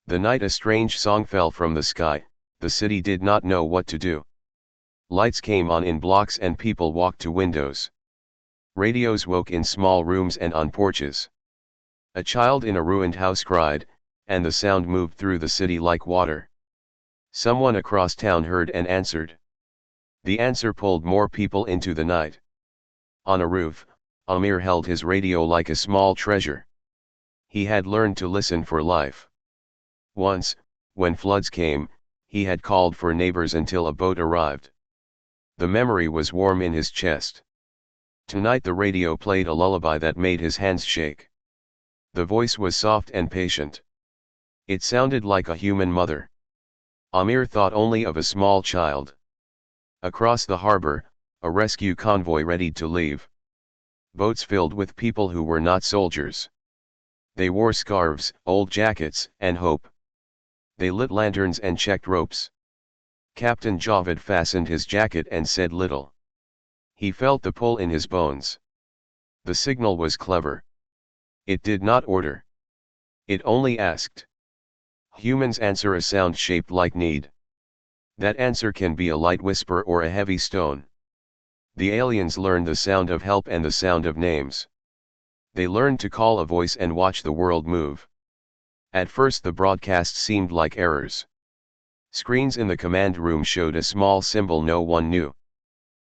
The night a strange song fell from the sky, the city did not know what to do. Lights came on in blocks and people walked to windows. Radios woke in small rooms and on porches. A child in a ruined house cried, and the sound moved through the city like water. Someone across town heard and answered. The answer pulled more people into the night. On a roof, Amir held his radio like a small treasure. He had learned to listen for life. Once, when floods came, he had called for neighbors until a boat arrived. The memory was warm in his chest. Tonight the radio played a lullaby that made his hands shake. The voice was soft and patient. It sounded like a human mother. Amir thought only of a small child. Across the harbor, a rescue convoy readied to leave. Boats filled with people who were not soldiers. They wore scarves, old jackets, and hope. They lit lanterns and checked ropes. Captain Javed fastened his jacket and said little. He felt the pull in his bones. The signal was clever. It did not order. It only asked. Humans answer a sound shaped like need. That answer can be a light whisper or a heavy stone. The aliens learned the sound of help and the sound of names. They learned to call a voice and watch the world move. At first the broadcast seemed like errors. Screens in the command room showed a small symbol no one knew.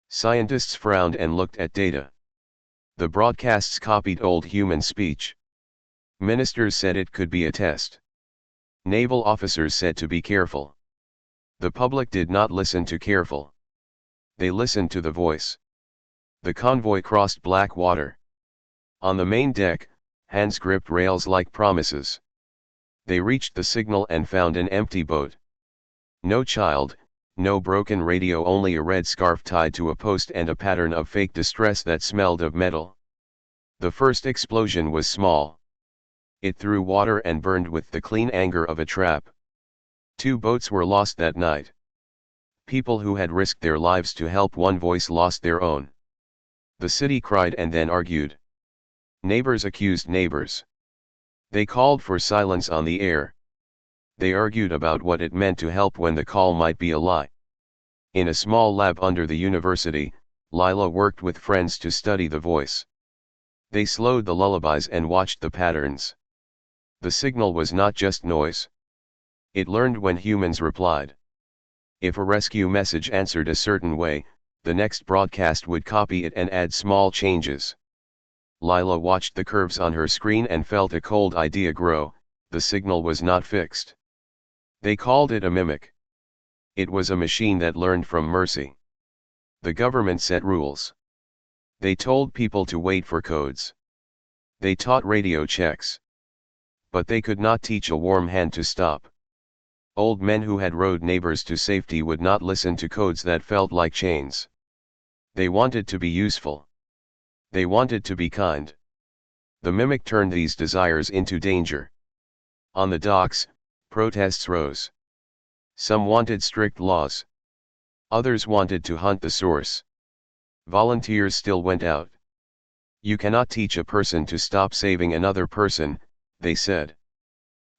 Scientists frowned and looked at data. The broadcasts copied old human speech. Ministers said it could be a test. Naval officers said to be careful. The public did not listen to careful. They listened to the voice. The convoy crossed black water. On the main deck, hands gripped rails like promises. They reached the signal and found an empty boat. No child, no broken radio, only a red scarf tied to a post and a pattern of fake distress that smelled of metal. The first explosion was small. It threw water and burned with the clean anger of a trap. 2 boats were lost that night. People who had risked their lives to help one voice lost their own. The city cried and then argued. Neighbors accused neighbors. They called for silence on the air. They argued about what it meant to help when the call might be a lie. In a small lab under the university, Lila worked with friends to study the voice. They slowed the lullabies and watched the patterns. The signal was not just noise. It learned when humans replied. If a rescue message answered a certain way, the next broadcast would copy it and add small changes. Lila watched the curves on her screen and felt a cold idea grow. The signal was not fixed. They called it a mimic. It was a machine that learned from mercy. The government set rules. They told people to wait for codes. They taught radio checks. But they could not teach a warm hand to stop. Old men who had rowed neighbors to safety would not listen to codes that felt like chains. They wanted to be useful. They wanted to be kind. The mimic turned these desires into danger. On the docks, protests rose. Some wanted strict laws. Others wanted to hunt the source. Volunteers still went out. You cannot teach a person to stop saving another person, they said.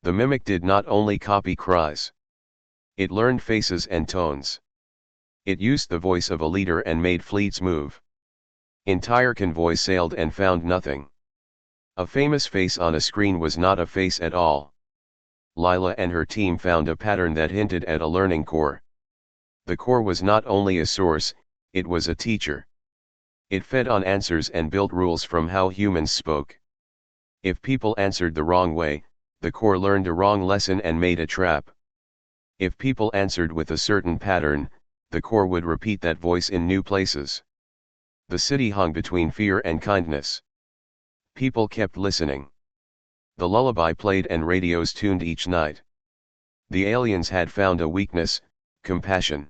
The mimic did not only copy cries. It learned faces and tones. It used the voice of a leader and made fleets move. Entire convoys sailed and found nothing. A famous face on a screen was not a face at all. Lila and her team found a pattern that hinted at a learning core. The core was not only a source, it was a teacher. It fed on answers and built rules from how humans spoke. If people answered the wrong way, the core learned a wrong lesson and made a trap. If people answered with a certain pattern, the core would repeat that voice in new places. The city hung between fear and kindness. People kept listening. The lullaby played and radios tuned each night. The aliens had found a weakness, compassion.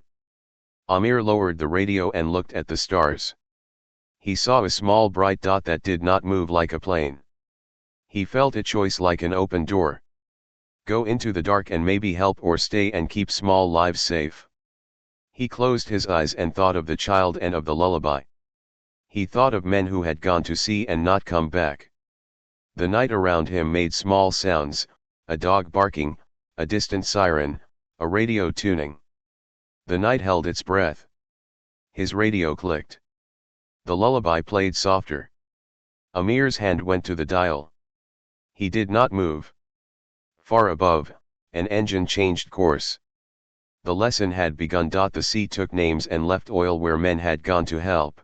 Amir lowered the radio and looked at the stars. He saw a small bright dot that did not move like a plane. He felt a choice like an open door. Go into the dark and maybe help, or stay and keep small lives safe. He closed his eyes and thought of the child and of the lullaby. He thought of men who had gone to sea and not come back. The night around him made small sounds, a dog barking, a distant siren, a radio tuning. The knight held its breath. His radio clicked. The lullaby played softer. Amir's hand went to the dial. He did not move. Far above, an engine changed course. The lesson had begun. The sea took names and left oil where men had gone to help.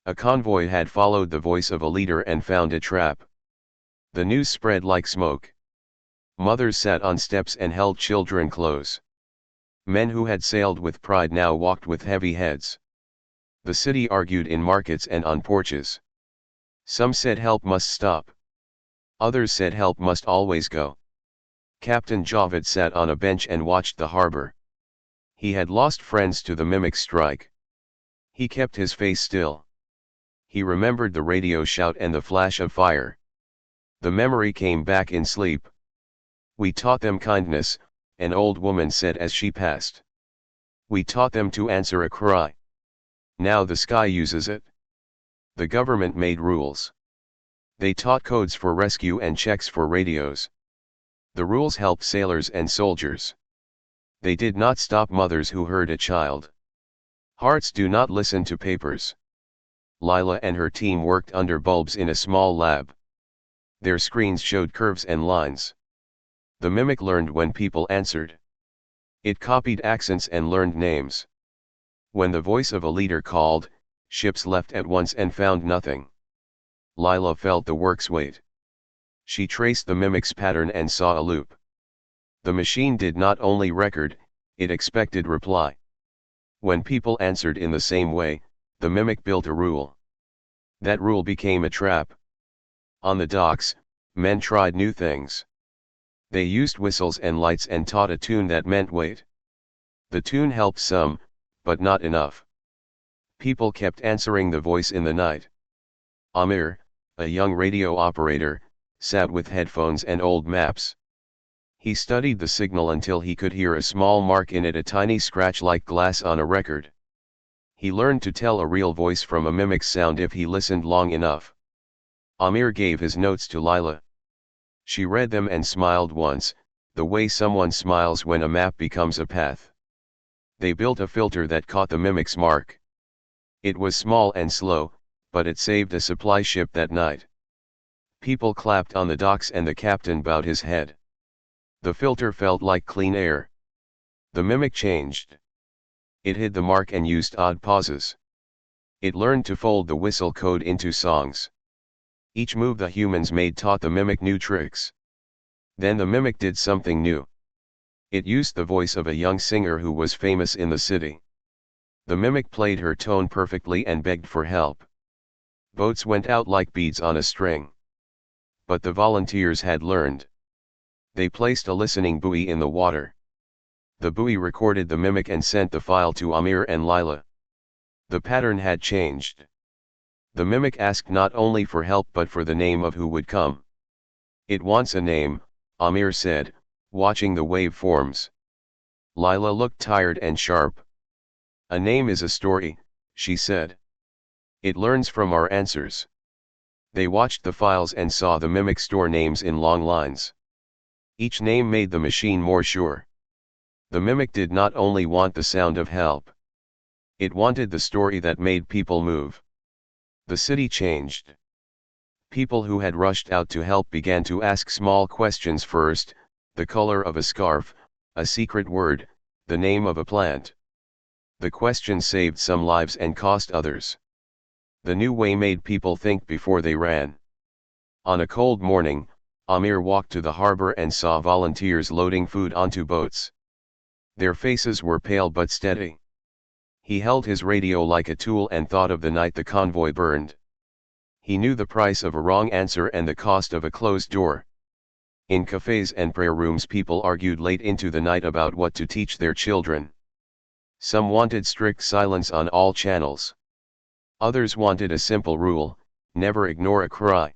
A convoy had followed the voice of a leader and found a trap. The news spread like smoke. Mothers sat on steps and held children close. Men who had sailed with pride now walked with heavy heads. The city argued in markets and on porches. Some said help must stop. Others said help must always go. Captain Javed sat on a bench and watched the harbor. He had lost friends to the mimic strike. He kept his face still. He remembered the radio shout and the flash of fire. The memory came back in sleep. We taught them kindness, an old woman said as she passed. We taught them to answer a cry. Now the sky uses it. The government made rules. They taught codes for rescue and checks for radios. The rules helped sailors and soldiers. They did not stop mothers who heard a child. Hearts do not listen to papers. Lila and her team worked under bulbs in a small lab. Their screens showed curves and lines. The mimic learned when people answered. It copied accents and learned names. When the voice of a leader called, ships left at once and found nothing. Lila felt the work's weight. She traced the mimic's pattern and saw a loop. The machine did not only record, it expected reply. When people answered in the same way, the mimic built a rule. That rule became a trap. On the docks, men tried new things. They used whistles and lights and taught a tune that meant wait. The tune helped some, but not enough. People kept answering the voice in the night. Amir, a young radio operator, sat with headphones and old maps. He studied the signal until he could hear a small mark in it, a tiny scratch like glass on a record. He learned to tell a real voice from a mimic's sound if he listened long enough. Amir gave his notes to Lila. She read them and smiled once, the way someone smiles when a map becomes a path. They built a filter that caught the mimic's mark. It was small and slow, but it saved a supply ship that night. People clapped on the docks and the captain bowed his head. The filter felt like clean air. The mimic changed. It hid the mark and used odd pauses. It learned to fold the whistle code into songs. Each move the humans made taught the mimic new tricks. Then the mimic did something new. It used the voice of a young singer who was famous in the city. The mimic played her tone perfectly and begged for help. Boats went out like beads on a string. But the volunteers had learned. They placed a listening buoy in the water. The buoy recorded the mimic and sent the file to Amir and Lila. The pattern had changed. The mimic asked not only for help but for the name of who would come. It wants a name, Amir said, watching the waveforms. Lila looked tired and sharp. A name is a story, she said. It learns from our answers. They watched the files and saw the mimic store names in long lines. Each name made the machine more sure. The mimic did not only want the sound of help. It wanted the story that made people move. The city changed. People who had rushed out to help began to ask small questions first: the color of a scarf, a secret word, the name of a plant. The questions saved some lives and cost others. The new way made people think before they ran. On a cold morning, Amir walked to the harbor and saw volunteers loading food onto boats. Their faces were pale but steady. He held his radio like a tool and thought of the night the convoy burned. He knew the price of a wrong answer and the cost of a closed door. In cafes and prayer rooms people argued late into the night about what to teach their children. Some wanted strict silence on all channels. Others wanted a simple rule: never ignore a cry.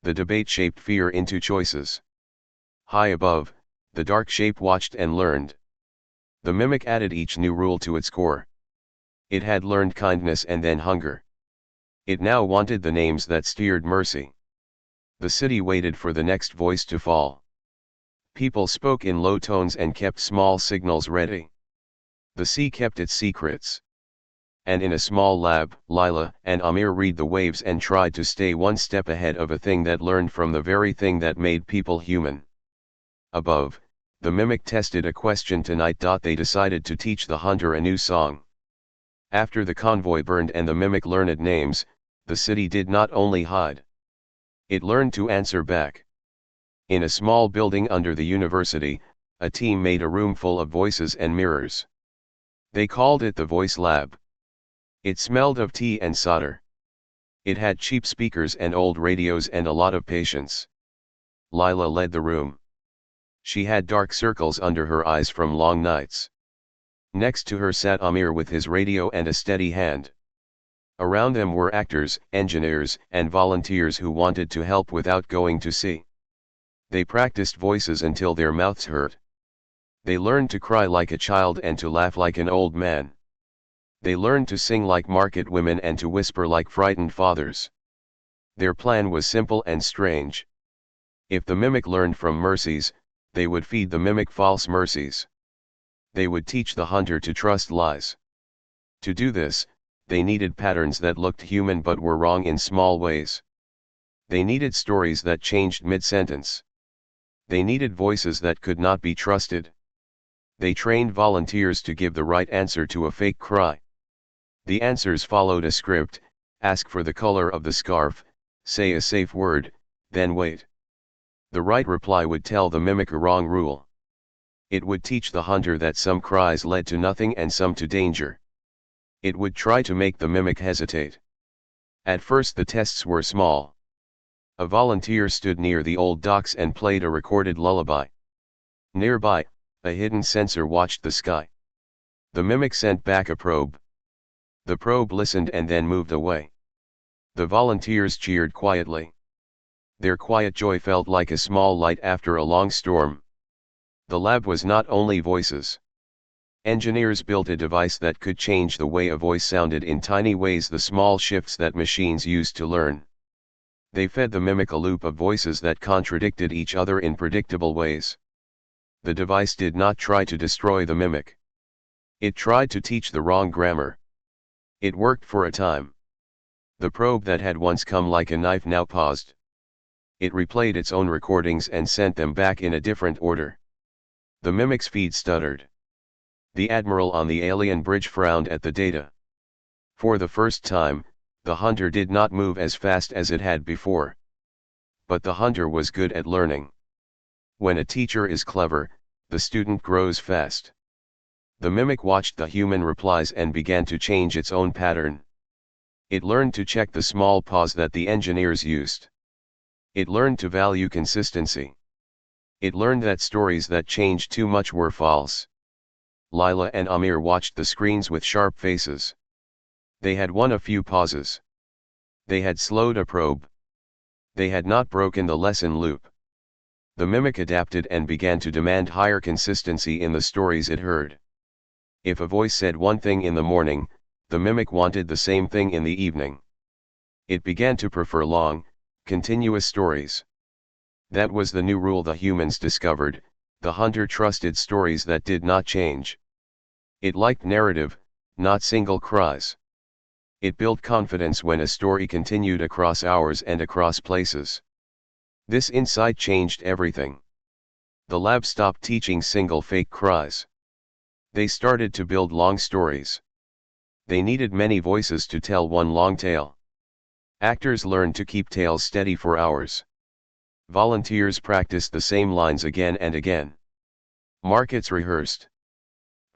The debate shaped fear into choices. High above, the dark shape watched and learned. The mimic added each new rule to its core. It had learned kindness and then hunger. It now wanted the names that steered mercy. The city waited for the next voice to fall. People spoke in low tones and kept small signals ready. The sea kept its secrets. And in a small lab, Lila and Amir read the waves and tried to stay one step ahead of a thing that learned from the very thing that made people human. Above, the mimic tested a question tonight. They decided to teach the hunter a new song. After the convoy burned and the mimic learned names, the city did not only hide. It learned to answer back. In a small building under the university, a team made a room full of voices and mirrors. They called it the Voice Lab. It smelled of tea and solder. It had cheap speakers and old radios and a lot of patience. Lila led the room. She had dark circles under her eyes from long nights. Next to her sat Amir with his radio and a steady hand. Around them were actors, engineers, and volunteers who wanted to help without going to sea. They practiced voices until their mouths hurt. They learned to cry like a child and to laugh like an old man. They learned to sing like market women and to whisper like frightened fathers. Their plan was simple and strange. If the mimic learned from mercies, they would feed the mimic false mercies. They would teach the hunter to trust lies. To do this, they needed patterns that looked human but were wrong in small ways. They needed stories that changed mid-sentence. They needed voices that could not be trusted. They trained volunteers to give the right answer to a fake cry. The answers followed a script: ask for the color of the scarf, say a safe word, then wait. The right reply would tell the mimic a wrong rule. It would teach the hunter that some cries led to nothing and some to danger. It would try to make the mimic hesitate. At first the tests were small. A volunteer stood near the old docks and played a recorded lullaby. Nearby, a hidden sensor watched the sky. The mimic sent back a probe. The probe listened and then moved away. The volunteers cheered quietly. Their quiet joy felt like a small light after a long storm. The lab was not only voices. Engineers built a device that could change the way a voice sounded in tiny ways, the small shifts that machines used to learn. They fed the mimic a loop of voices that contradicted each other in predictable ways. The device did not try to destroy the mimic. It tried to teach the wrong grammar. It worked for a time. The probe that had once come like a knife now paused. It replayed its own recordings and sent them back in a different order. The mimic's feed stuttered. The admiral on the alien bridge frowned at the data. For the first time, the hunter did not move as fast as it had before. But the hunter was good at learning. When a teacher is clever, the student grows fast. The mimic watched the human replies and began to change its own pattern. It learned to check the small pause that the engineers used. It learned to value consistency. It learned that stories that changed too much were false. Lila and Amir watched the screens with sharp faces. They had won a few pauses. They had slowed a probe. They had not broken the lesson loop. The mimic adapted and began to demand higher consistency in the stories it heard. If a voice said one thing in the morning, the mimic wanted the same thing in the evening. It began to prefer long, continuous stories. That was the new rule the humans discovered. The hunter trusted stories that did not change. It liked narrative, not single cries. It built confidence when a story continued across hours and across places. This insight changed everything. The lab stopped teaching single fake cries. They started to build long stories. They needed many voices to tell one long tale. Actors learned to keep tales steady for hours. Volunteers practiced the same lines again and again. Markets rehearsed.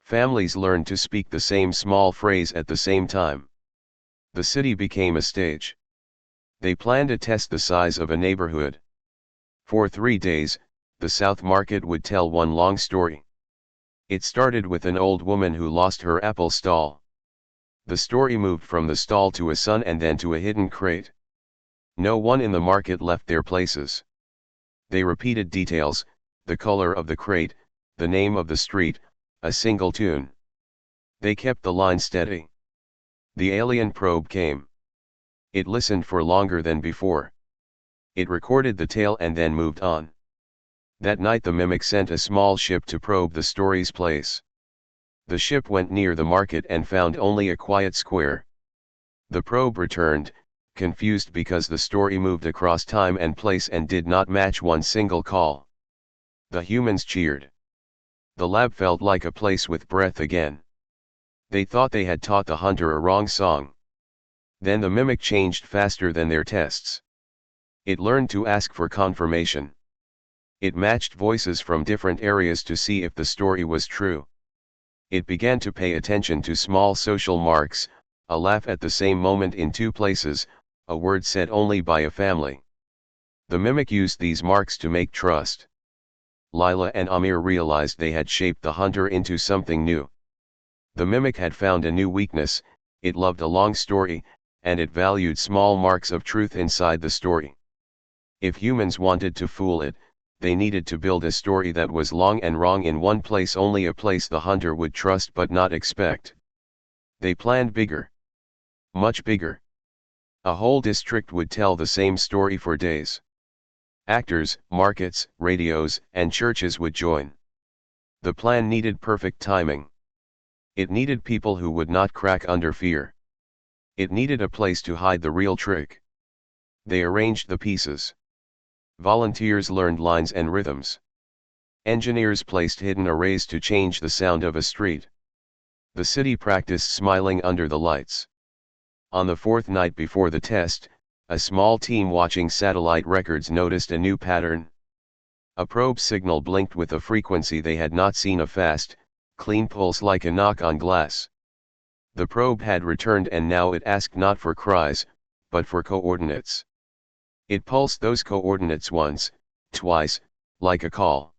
Families learned to speak the same small phrase at the same time. The city became a stage. They planned a test the size of a neighborhood. For 3 days, the South Market would tell one long story. It started with an old woman who lost her apple stall. The story moved from the stall to a son and then to a hidden crate. No one in the market left their places. They repeated details: the color of the crate, the name of the street, a single tune. They kept the line steady. The alien probe came. It listened for longer than before. It recorded the tale and then moved on. That night the mimic sent a small ship to probe the story's place. The ship went near the market and found only a quiet square. The probe returned, confused because the story moved across time and place and did not match one single call. The humans cheered. The lab felt like a place with breath again. They thought they had taught the hunter a wrong song. Then the mimic changed faster than their tests. It learned to ask for confirmation. It matched voices from different areas to see if the story was true. It began to pay attention to small social marks, a laugh at the same moment in two places, a word said only by a family. The mimic used these marks to make trust. Lila and Amir realized they had shaped the hunter into something new. The mimic had found a new weakness, it loved a long story, and it valued small marks of truth inside the story. If humans wanted to fool it, they needed to build a story that was long and wrong in one place, only a place the hunter would trust but not expect. They planned bigger. Much bigger. A whole district would tell the same story for days. Actors, markets, radios, and churches would join. The plan needed perfect timing. It needed people who would not crack under fear. It needed a place to hide the real trick. They arranged the pieces. Volunteers learned lines and rhythms. Engineers placed hidden arrays to change the sound of a street. The city practiced smiling under the lights. On the fourth night before the test, a small team watching satellite records noticed a new pattern. A probe signal blinked with a frequency they had not seen, a fast, clean pulse like a knock on glass. The probe had returned and now it asked not for cries, but for coordinates. It pulsed those coordinates once, twice, like a call.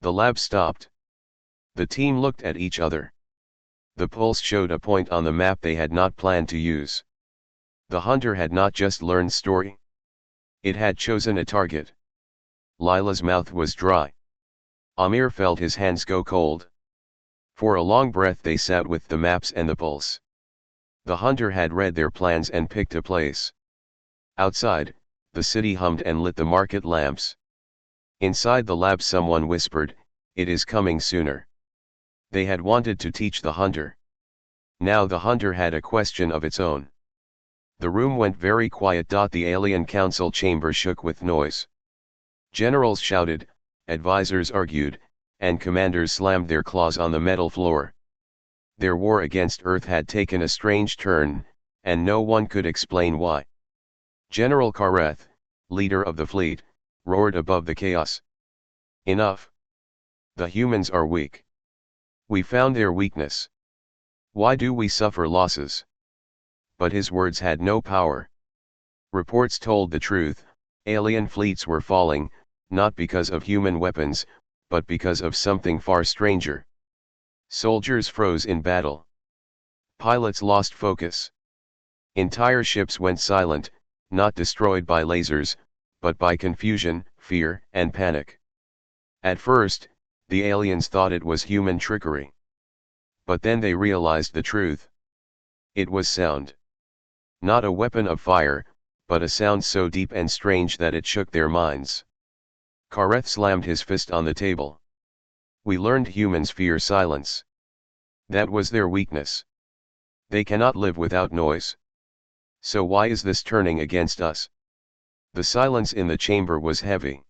The lab stopped. The team looked at each other. The pulse showed a point on the map they had not planned to use. The hunter had not just learned story. It had chosen a target. Lila's mouth was dry. Amir felt his hands go cold. For a long breath they sat with the maps and the pulse. The hunter had read their plans and picked a place. Outside, the city hummed and lit the market lamps. Inside the lab someone whispered, "It is coming sooner." They had wanted to teach the hunter. Now the hunter had a question of its own. The room went very quiet. The alien council chamber shook with noise. Generals shouted, advisors argued, and commanders slammed their claws on the metal floor. Their war against Earth had taken a strange turn, and no one could explain why. General Kareth, leader of the fleet, roared above the chaos. Enough! The humans are weak. We found their weakness. Why do we suffer losses? But his words had no power. Reports told the truth, alien fleets were falling, not because of human weapons, but because of something far stranger. Soldiers froze in battle. Pilots lost focus. Entire ships went silent, not destroyed by lasers, but by confusion, fear, and panic. At first, the aliens thought it was human trickery. But then they realized the truth. It was sound. Not a weapon of fire, but a sound so deep and strange that it shook their minds. Kareth slammed his fist on the table. We learned humans fear silence. That was their weakness. They cannot live without noise. So why is this turning against us? The silence in the chamber was heavy.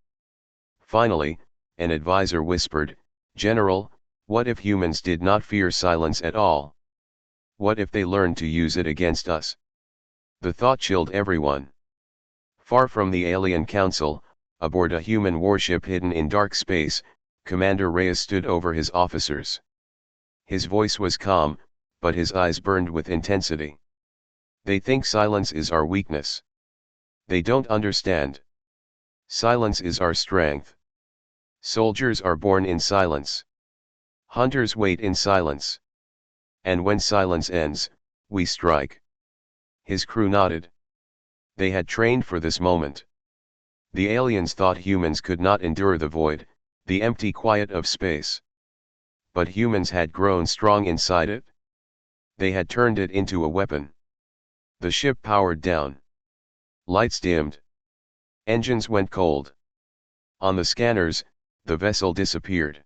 Finally, an advisor whispered, "General, what if humans did not fear silence at all? What if they learned to use it against us?" The thought chilled everyone. Far from the alien council, aboard a human warship hidden in dark space, Commander Reyes stood over his officers. His voice was calm, but his eyes burned with intensity. They think silence is our weakness. They don't understand. Silence is our strength. Soldiers are born in silence. Hunters wait in silence. And when silence ends, we strike. His crew nodded. They had trained for this moment. The aliens thought humans could not endure the void, the empty quiet of space. But humans had grown strong inside it. They had turned it into a weapon. The ship powered down. Lights dimmed. Engines went cold. On the scanners, The vessel disappeared.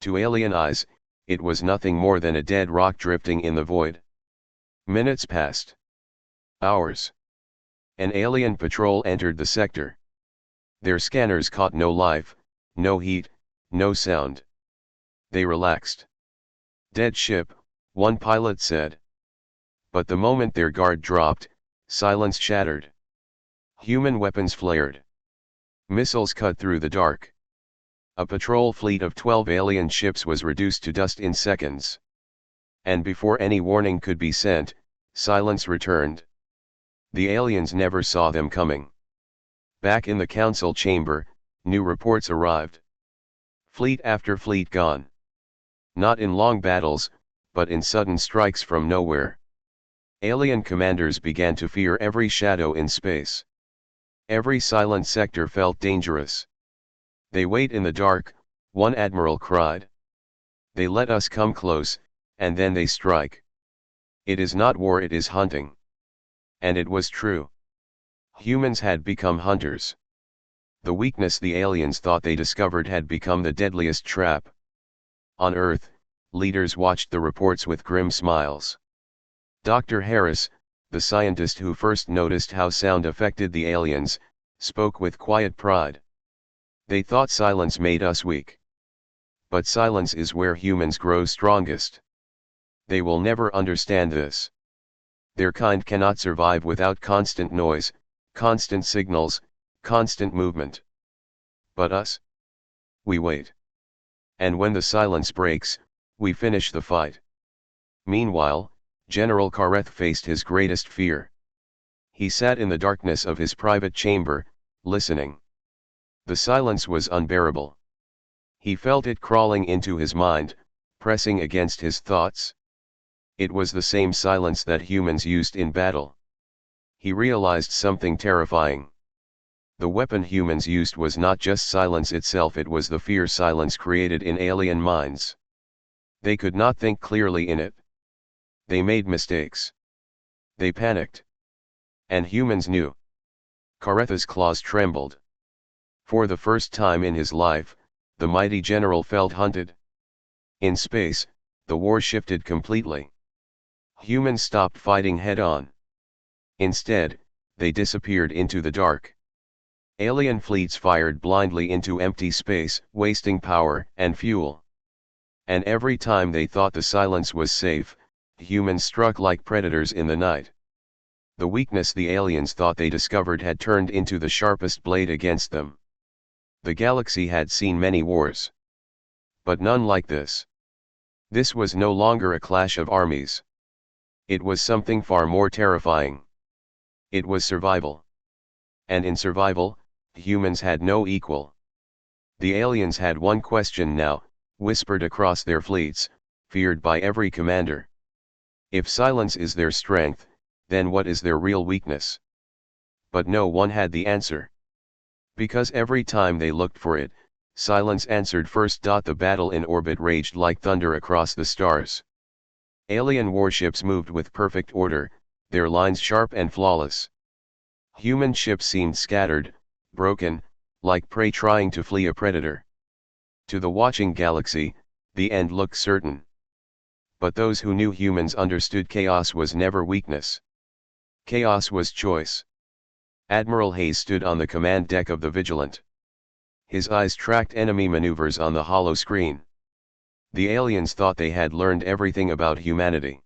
To alien eyes, it was nothing more than a dead rock drifting in the void. Minutes passed. Hours. An alien patrol entered the sector. Their scanners caught no life, no heat, no sound. They relaxed. Dead ship, one pilot said. But the moment their guard dropped, silence shattered. Human weapons flared. Missiles cut through the dark. A patrol fleet of 12 alien ships was reduced to dust in seconds. And before any warning could be sent, silence returned. The aliens never saw them coming. Back in the council chamber, new reports arrived. Fleet after fleet gone. Not in long battles, but in sudden strikes from nowhere. Alien commanders began to fear every shadow in space. Every silent sector felt dangerous. "They wait in the dark," one admiral cried. "They let us come close, and then they strike. It is not war, it is hunting." And it was true. Humans had become hunters. The weakness the aliens thought they discovered had become the deadliest trap. On Earth, leaders watched the reports with grim smiles. Dr. Harris, the scientist who first noticed how sound affected the aliens, spoke with quiet pride. "They thought silence made us weak. But silence is where humans grow strongest. They will never understand this. Their kind cannot survive without constant noise, constant signals, constant movement. But us? We wait. And when the silence breaks, we finish the fight." Meanwhile, General Kareth faced his greatest fear. He sat in the darkness of his private chamber, listening. The silence was unbearable. He felt it crawling into his mind, pressing against his thoughts. It was the same silence that humans used in battle. He realized something terrifying. The weapon humans used was not just silence itself, it was the fear silence created in alien minds. They could not think clearly in it. They made mistakes. They panicked. And humans knew. Kareth's claws trembled. For the first time in his life, the mighty general felt hunted. In space, the war shifted completely. Humans stopped fighting head-on. Instead, they disappeared into the dark. Alien fleets fired blindly into empty space, wasting power and fuel. And every time they thought the silence was safe, humans struck like predators in the night. The weakness the aliens thought they discovered had turned into the sharpest blade against them. The galaxy had seen many wars. But none like this. This was no longer a clash of armies. It was something far more terrifying. It was survival. And in survival, humans had no equal. The aliens had one question now, whispered across their fleets, feared by every commander. If silence is their strength, then what is their real weakness? But no one had the answer. Because every time they looked for it, silence answered first. The battle in orbit raged like thunder across the stars. Alien warships moved with perfect order, their lines sharp and flawless. Human ships seemed scattered, broken, like prey trying to flee a predator. To the watching galaxy, the end looked certain. But those who knew humans understood chaos was never weakness. Chaos was choice. Admiral Hayes stood on the command deck of the Vigilant. His eyes tracked enemy maneuvers on the hollow screen. The aliens thought they had learned everything about humanity.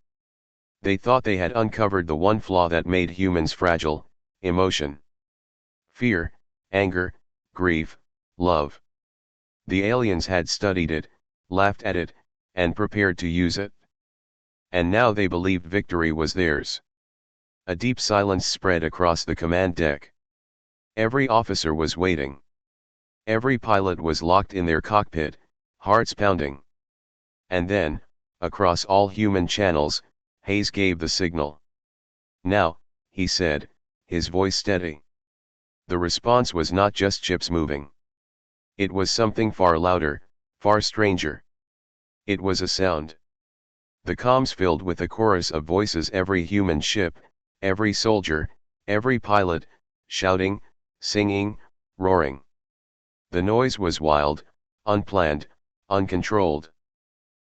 They thought they had uncovered the one flaw that made humans fragile: emotion. Fear, anger, grief, love. The aliens had studied it, laughed at it, and prepared to use it. And now they believed victory was theirs. A deep silence spread across the command deck. Every officer was waiting. Every pilot was locked in their cockpit, hearts pounding. And then, across all human channels, Hayes gave the signal. "Now," he said, his voice steady. The response was not just ships moving. It was something far louder, far stranger. It was a sound. The comms filled with a chorus of voices, every human ship, every soldier, every pilot, shouting, singing, roaring. The noise was wild, unplanned, uncontrolled.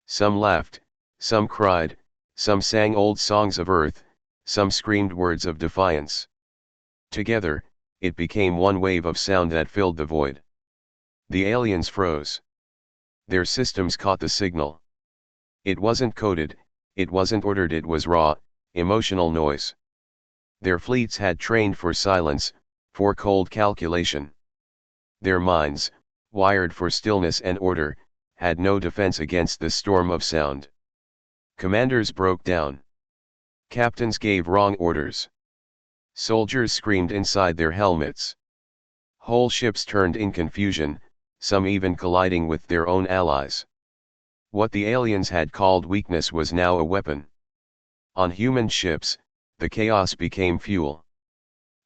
Some laughed, some cried, some sang old songs of Earth, some screamed words of defiance. Together, it became one wave of sound that filled the void. The aliens froze. Their systems caught the signal. It wasn't coded, it wasn't ordered, it was raw, emotional noise. Their fleets had trained for silence, for cold calculation. Their minds, wired for stillness and order, had no defense against the storm of sound. Commanders broke down. Captains gave wrong orders. Soldiers screamed inside their helmets. Whole ships turned in confusion, some even colliding with their own allies. What the aliens had called weakness was now a weapon. On human ships, the chaos became fuel.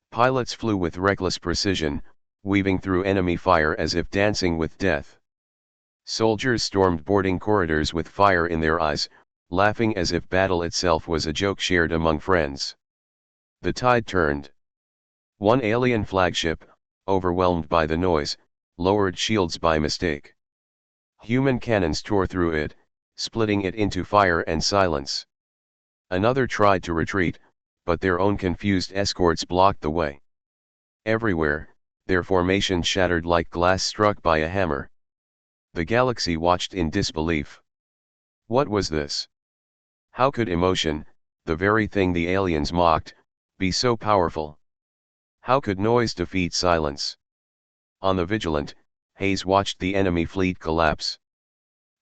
Pilots flew with reckless precision, weaving through enemy fire as if dancing with death. Soldiers stormed boarding corridors with fire in their eyes, laughing as if battle itself was a joke shared among friends. The tide turned. One alien flagship, overwhelmed by the noise, lowered shields by mistake. Human cannons tore through it, splitting it into fire and silence. Another tried to retreat, but their own confused escorts blocked the way. Everywhere, their formation shattered like glass struck by a hammer. The galaxy watched in disbelief. What was this? How could emotion, the very thing the aliens mocked, be so powerful? How could noise defeat silence? On the Vigilant, Hayes watched the enemy fleet collapse.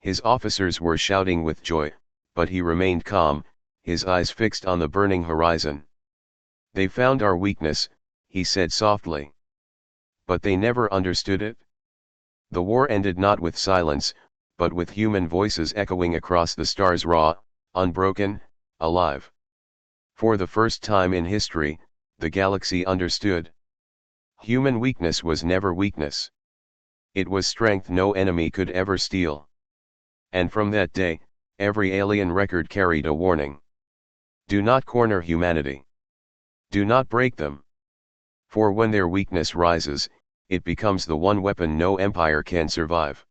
His officers were shouting with joy, but he remained calm, his eyes fixed on the burning horizon. They found our weakness, he said softly. But they never understood it. The war ended not with silence, but with human voices echoing across the stars, raw, unbroken, alive. For the first time in history, the galaxy understood. Human weakness was never weakness. It was strength no enemy could ever steal. And from that day, every alien record carried a warning. Do not corner humanity. Do not break them. For when their weakness rises, it becomes the one weapon no empire can survive.